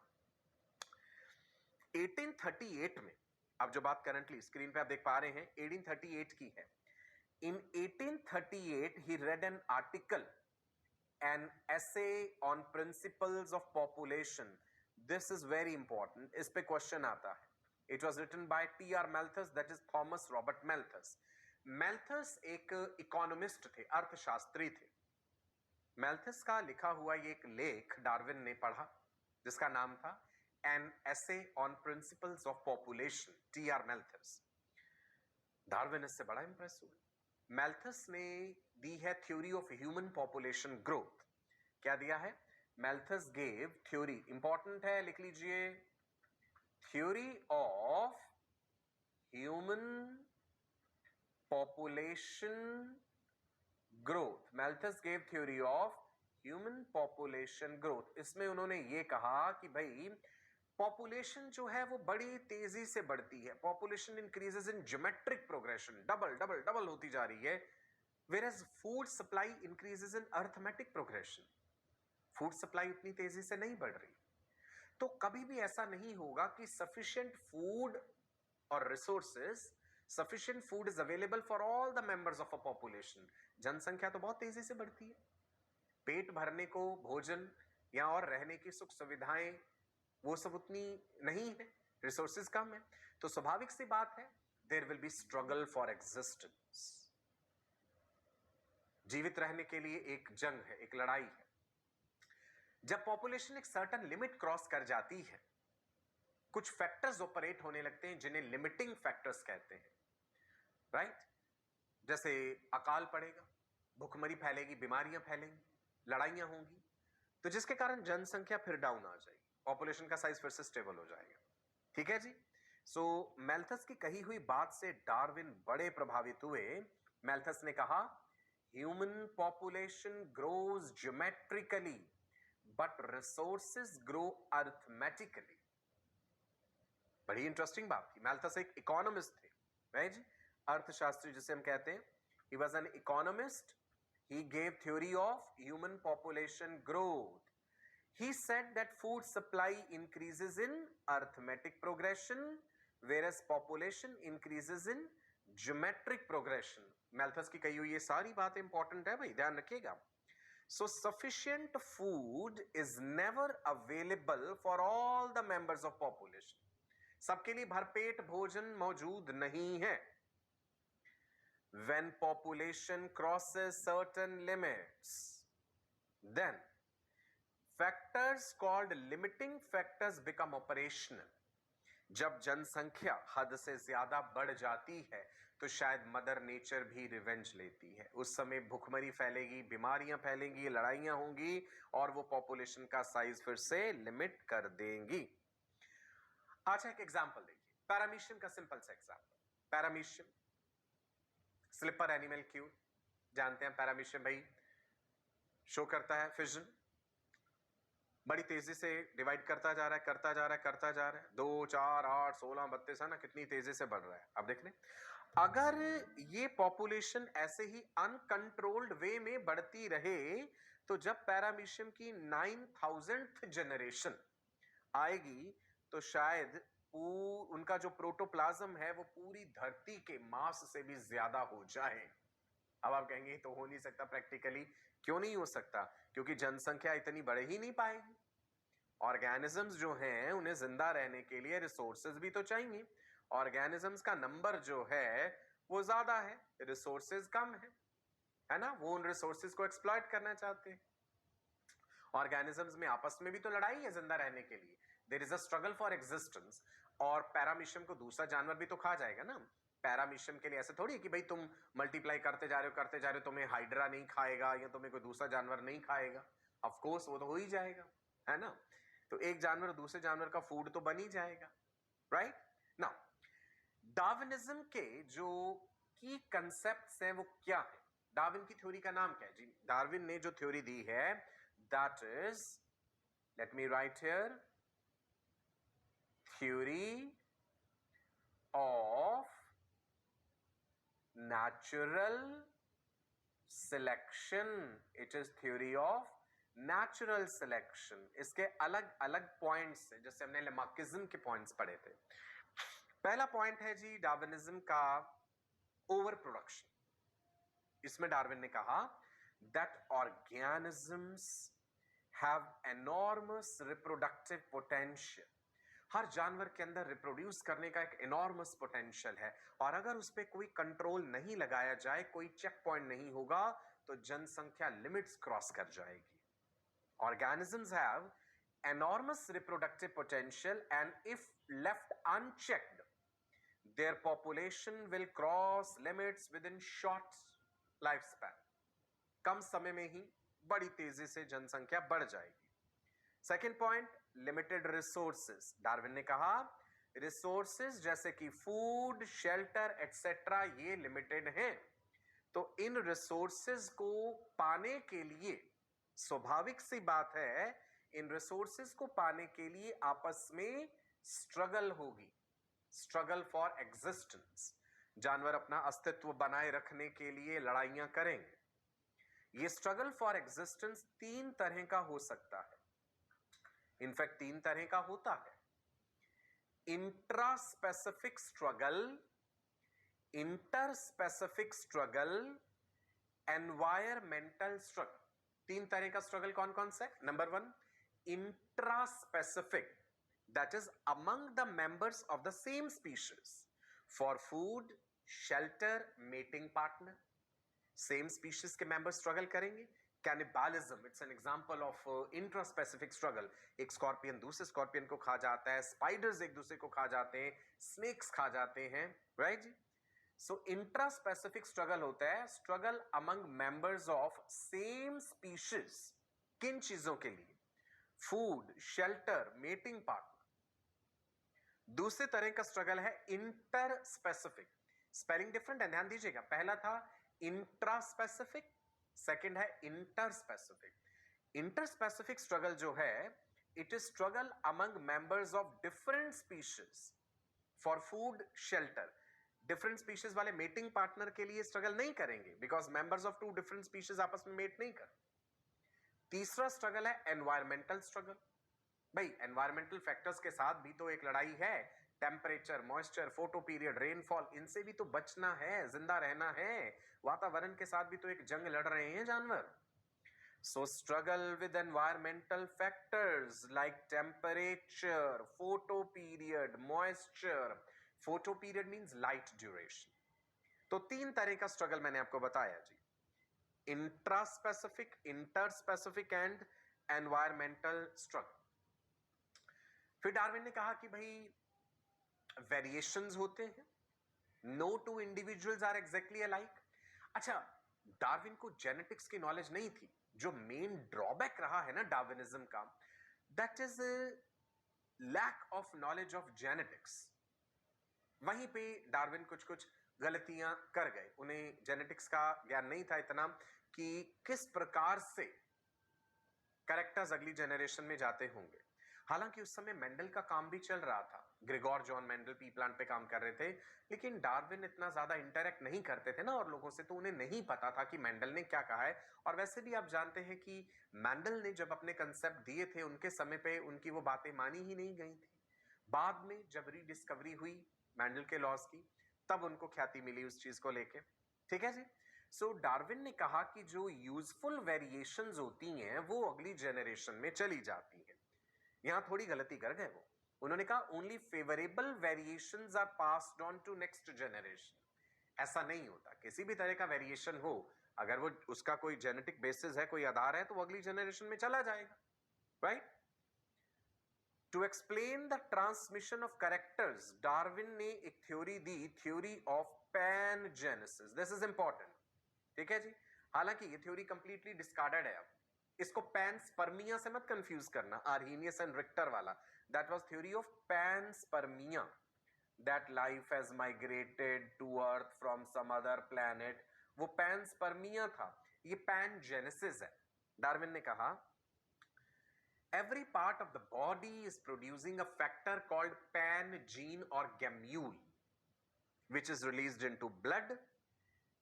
1838 में, अब जो बात करंटली स्क्रीन पे आप देख पा रहे हैं 1838 की है। In 1838, he read an article, an essay on principles of population. This is very important. इस पे क्वेश्चन आता है। It was written by T.R. Malthus, that is Thomas Robert Malthus. Malthus एक इकोनॉमिस्ट थे, अर्थशास्त्री थे। Malthus का लिखा हुआ ये एक लेख डार्विन ने पढ़ा, जिसका नाम था An Essay on Principles of Population, T.R. Malthus। Darwin इससे बड़ा इंप्रेस हुआ। मैल्थस ने दी है theory of human population growth. क्या दिया है? मैल्थस गेव थ्योरी, इंपॉर्टेंट है, लिख लीजिए, theory of human population growth, Malthus gave theory of human population growth. इसमें उन्होंने ये कहा कि भाई पॉपुलेशन जो है वो बड़ी तेजी से बढ़ती है, पॉपुलेशन इंक्रीजेस इन geometric progression, double double double होती जा रही है, whereas फूड सप्लाई इंक्रीजेस इन अर्थमेटिक प्रोग्रेशन, फूड सप्लाई उतनी तेजी से नहीं बढ़ रही। तो कभी भी ऐसा नहीं होगा कि सफिशिएंट फूड और resources, sufficient food is available for all the members of a population. जनसंख्या तो बहुत तेजी से बढ़ती है, पेट भरने को भोजन या और रहने की सुख सुविधाएं वो सब उतनी नहीं है, रिसोर्सेज कम है, तो स्वाभाविक सी बात है there will be struggle for existence. जीवित रहने के लिए एक जंग है, एक लड़ाई है। जब पॉपुलेशन एक सर्टेन लिमिट क्रॉस कर जाती है, कुछ फैक्टर्स ऑपरेट होने लगते हैं जिन्हें लिमिटिंग फैक्टर्स कहते हैं, राइट? जैसे अकाल पड़ेगा, भूखमरी फैलेगी, बीमारियां फैलेंगी, लड़ाइयां होंगी, तो जिसके कारण जनसंख्या फिर डाउन आ जाएगी, पॉपुलेशन का साइज फिर से स्टेबल हो जाएगा। ठीक है जी। सो मैल्थस की कही हुई बात से डार्विन बड़े प्रभावित हुए। मैल्थस ने कहा human population grows geometrically but resources grow arithmetically. बड़ी इंटरेस्टिंग बात थी। मैल्थस एक इकोनॉमिस्ट थे, राइट जी, अर्थशास्त्री जिसे हम कहते हैं। He was an economist, he gave theory of human population growth. He said that food supply increases in arithmetic progression whereas population increases in geometric progression. मैल्थस की कही हुई ये सारी बातें इंपॉर्टेंट है भाई, ध्यान रखिएगा। So sufficient food is never available for all the members of population. सबके लिए भरपेट भोजन मौजूद नहीं है। When population crosses certain limits, then factors called limiting factors become operational. जब जनसंख्या हद से ज्यादा बढ़ जाती है तो शायद मदर नेचर भी रिवेंज लेती है। उस समय भूखमरी फैलेगी, बीमारियां फैलेंगी, लड़ाइयां होंगी और वो पॉपुलेशन का साइज फिर से लिमिट कर देंगी। अच्छा, एक एग्जांपल देखिए, पैरामीशियम का सिंपल सा example. Paramecium slipper animalcule, जानते हैं पैरामीशियम भाई शो करता है फिजन, बड़ी तेजी से डिवाइड करता जा रहा है, करता जा रहा है, करता जा रहा है, 2 4 8 16 32 है ना, कितनी तेजी से बढ़ रहा है। अब देख लें, अगर ये पॉपुलेशन ऐसे ही अनकंट्रोल्ड वे में बढ़ती रहे तो जब पैरामीशियम की 9000th जनरेशन आएगी तो शायद उनका जो प्रोटोप्लाज्म है वो पूरी धरती के मास से भी ज्यादा हो जाए। अब आप कहेंगे तो हो नहीं सकता प्रैक्टिकली। क्यों नहीं हो सकता? क्योंकि जनसंख्या इतनी बढ़ ही नहीं पाएगी। ऑर्गेनिजम्स जो हैं उन्हें जिंदा रहने के लिए रिसोर्सेज भी तो चाहिए। ऑर्गेनिजम्स का नंबर जो है वो ज्यादा है, रिसोर्सेज कम है ना, वो उन रिसोर्सेज को एक्सप्लॉइट करना चाहते हैं। ऑर्गेनिजम्स में आपस में भी तो लड़ाई है जिंदा रहने के लिए, there is a struggle for existence. और पैरामीशियम को दूसरा जानवर भी तो खा जाएगा ना। पैरामीशियम के लिए ऐसे थोड़ी है कि भाई तुम मल्टीप्लाई करते जा रहे हो, तुम्हें हाइड्रा नहीं खाएगा या तुम्हें कोई दूसरा जानवर नहीं खाएगा। ऑफ कोर्स वो तो हो ही जाएगा, है ना। तो एक जानवर दूसरे जानवर का फूड तो बन ही जाएगा, राइट ना। डार्विनिज्म के जो की कंसेप्ट्स हैं वो क्या है? डार्विन की थ्योरी का नाम क्या है जी? डार्विन ने जो थ्योरी दी है that is, let me right here, theory of natural selection. It is theory of natural selection. इसके अलग अलग पॉइंट्स हैं, जैसे हमने लेमार्किज्म के पॉइंट्स पढ़े थे। पहला पॉइंट है जी डार्विनिज्म का ओवर प्रोडक्शन। इसमें डार्विन ने कहा that organisms have enormous reproductive potential. हर जानवर के अंदर रिप्रोड्यूस करने का एक इनॉर्मस पोटेंशियल है और अगर उस पर कोई कंट्रोल नहीं लगाया जाए, कोई चेक पॉइंट नहीं होगा तो जनसंख्या लिमिट्स क्रॉस कर जाएगी। Organisms have enormous reproductive potential and if left unchecked their population will cross limits within short lifespan. कम समय में ही बड़ी तेजी से जनसंख्या बढ़ जाएगी। Second point, limited resources. Darwin ने कहा रिसोर्सेज जैसे कि फूड, शेल्टर एटसेट्रा ये लिमिटेड हैं, तो इन रिसोर्सेज को पाने के लिए स्वाभाविक सी बात है, इन रिसोर्सेज को पाने के लिए आपस में स्ट्रगल होगी, स्ट्रगल फॉर एग्जिस्टेंस। जानवर अपना अस्तित्व बनाए रखने के लिए लड़ाइयां करेंगे। ये स्ट्रगल फॉर एग्जिस्टेंस तीन तरह का हो सकता है, इनफैक्ट तीन तरह का होता है। Intraspecific struggle, interspecific struggle, environmental struggle. तीन तरह का स्ट्रगल कौन कौन सा है? Number one, intraspecific, that is among the members of the same species for food, shelter, mating partner. Same species के मेंबर स्ट्रगल करेंगे। Cannibalism, it's an example of intraspecific struggle. एक scorpion दूसरे scorpion को खा जाता है, spiders एक दूसरे को खा जाते हैं, स्नेक्स खा जाते हैं, राइट जी। सो इंट्रा स्पेसिफिक स्ट्रगल होता है struggle among members of same species. किन चीजों के लिए? Food, shelter, mating partner. दूसरे तरह का स्ट्रगल है इंटर स्पेसिफिक। स्पेलिंग डिफरेंट है, ध्यान दीजिएगा। पहला था इंट्रा स्पेसिफिक, सेकंड है interspecific. Interspecific struggle जो है, it is struggle among members of different species for food, shelter. Different species वाले मेटिंग पार्टनर के लिए स्ट्रगल नहीं करेंगे, because members of two different species आपस में मेट नहीं कर। तीसरा स्ट्रगल है एनवायरमेंटल स्ट्रगल। भाई एनवायरमेंटल फैक्टर्स के साथ भी तो एक लड़ाई है। Temperature, moisture, photoperiod, rainfall, इनसे भी तो बचना है, जिंदा रहना है। वातावरण के साथ भी तो एक जंग लड़ रहे हैं जानवर। So struggle with environmental factors like temperature, photo period, moisture. Photo period means light duration. तो तीन तरह का स्ट्रगल मैंने आपको बताया जी, intraspecific, interspecific and environmental struggle. फिर डार्विन ने कहा कि भाई वेरिएशंस होते हैं, no two individuals are exactly alike. अच्छा, डार्विन को जेनेटिक्स की नॉलेज नहीं थी। जो मेन ड्रॉबैक रहा है ना डार्विनिज्म का, that is lack of knowledge of genetics. वहीं पे डार्विन कुछ कुछ गलतियां कर गए। उन्हें जेनेटिक्स का ज्ञान नहीं था इतना कि किस प्रकार से कैरेक्टर्स अगली जनरेशन में जाते होंगे। हालांकि उस समय मेंडल का काम भी चल रहा था, Gregor John Mendel P plant पे काम कर रहे थे, लेकिन डार्विन इतना ज्यादा इंटरेक्ट नहीं करते थे ना और लोगों से, तो उन्हें नहीं पता था कि मेंडल ने क्या कहा है। और वैसे भी आप जानते हैं कि मेंडल ने जब अपने कंसेप्ट दिए थे, उनके समय पे उनकी वो बातें मानी ही नहीं गई थी। बाद में जब रीडिस्कवरी हुई मेंडल के लॉज की, तब उनको ख्याति मिली उस चीज को लेके। ठीक है जी। सो डार्विन ने कहा कि जो यूजफुल वेरिएशंस होती हैं वो अगली जनरेशन में चली जाती हैं। यहां थोड़ी गलती कर गए वो। उन्होंने कहा only favourable variations are passed on to next generation. ऐसा नहीं होता, किसी भी तरह का वेरिएशन हो, अगर वो उसका कोई जेनेटिक बेसिस है, कोई आधार है, तो वो अगली जनरेशन में चला जाएगा, right. To explain the transmission of characters, Darwin ने एक थ्योरी दी, theory of pangenesis. This is important, ठीक है जी। हालांकि ये थ्योरी कंप्लीटली डिस्कार्डेड है। अब इसको पैनस्पर्मिया से मत कंफ्यूज करना, आर्हेनियस एंड रिक्टर वाला। That was theory of panspermia, that life has migrated to earth from some other planet. वो पैनस्पर्मिया था, ये पैनजेनेसिस है। डार्विन ने कहा every part of the body is producing a factor called pan-gene or gamule, which is released into blood,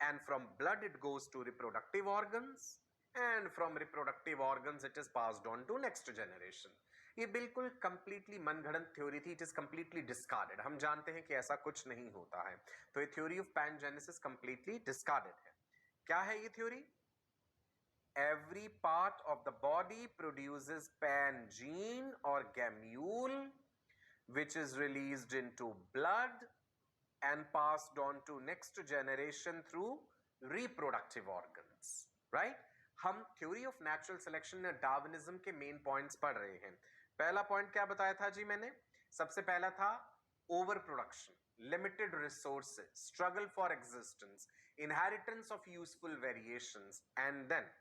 and from blood it goes to reproductive organs, and from reproductive organs it is passed on to next generation. ये बिल्कुल completely मनगढ़ंत theory थी, it is completely discarded. हम जानते हैं कि ऐसा कुछ नहीं होता है, तो ये थ्योरी ऑफ पैनजेनेसिस कंप्लीटली डिस्कार्डेड है। क्या है ये theory? Every part of the body produces pan-gene or gamule, which is released into blood and passed on to next generation through reproductive organs, right? हम थ्योरी ऑफ नेचुरल सिलेक्शन में Darwinism के main points पढ़ रहे हैं। पहला point क्या बताया था जी मैंने? सबसे पहला था overproduction, limited resources, struggle for existence, inheritance of useful variations, and then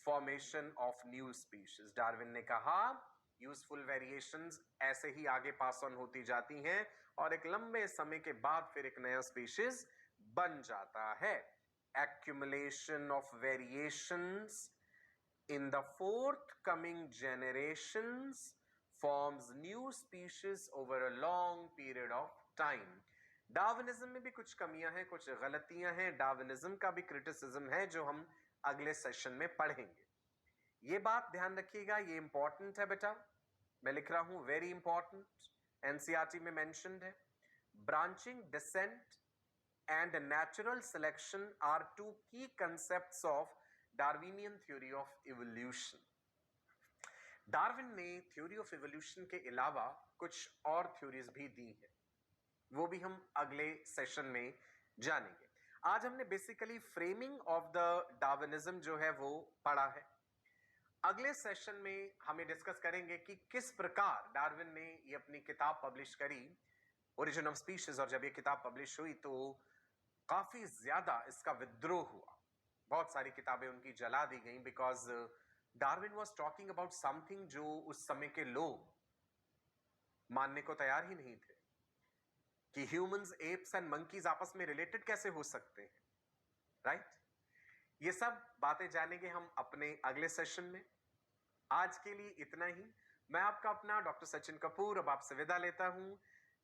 formation of new species. Darwin ने कहा यूजफुल वेरिएशंस ऐसे ही आगे पास ऑन होती जाती हैं और एक लंबे समय के बाद फिर एक नया स्पीशीज बन जाता है. Accumulation of variations in the forthcoming generations forms new species over a long period of time. Darwinism में भी कुछ कमियां हैं, कुछ गलतियां हैं. डार्विनिज्म का भी क्रिटिसिज्म है जो हम अगले सेशन में पढ़ेंगे. ये बात ध्यान रखिएगा, ये इंपॉर्टेंट है बेटा. मैं लिख रहा हूं वेरी इंपॉर्टेंट, एनसीईआरटी में मेंशन्ड है. Branching, descent and natural selection are two key concepts of Darwinian theory of evolution. Darwin ने थ्योरी ऑफ इवोल्यूशन के अलावा कुछ और थ्योरीज भी दी हैं, वो भी हम अगले सेशन में जानेंगे. आज हमने basically framing of the Darwinism जो है वो पढ़ा है. अगले सेशन में हमें डिस्कस करेंगे कि किस प्रकार डार्विन ने ये अपनी किताब पब्लिश करी, ओरिजिन ऑफ स्पीशीज. और जब ये किताब पब्लिश हुई तो काफी ज्यादा इसका विद्रोह हुआ. बहुत सारी किताबें उनकी जला दी गईं because Darwin was talking about something जो उस समय के लोग मानने को तैयार ही नहीं थे कि ह्यूमंस, एप्स एंड मंकीज आपस में रिलेटेड कैसे हो सकते हैं. राइट? ये सब बातें जानेंगे हम अपने अगले सेशन में. आज के लिए इतना ही. मैं आपका अपना डॉक्टर सचिन कपूर अब आपसे विदा लेता हूं.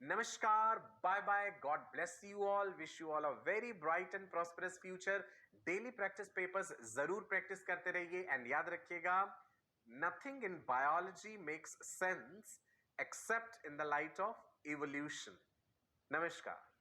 नमस्कार, bye bye, God bless you all, wish you all a very bright and prosperous future. Daily practice papers जरूर प्रैक्टिस करते रहिए एंड याद रखिएगा, nothing in biology makes sense except in the light of evolution. नमस्कार.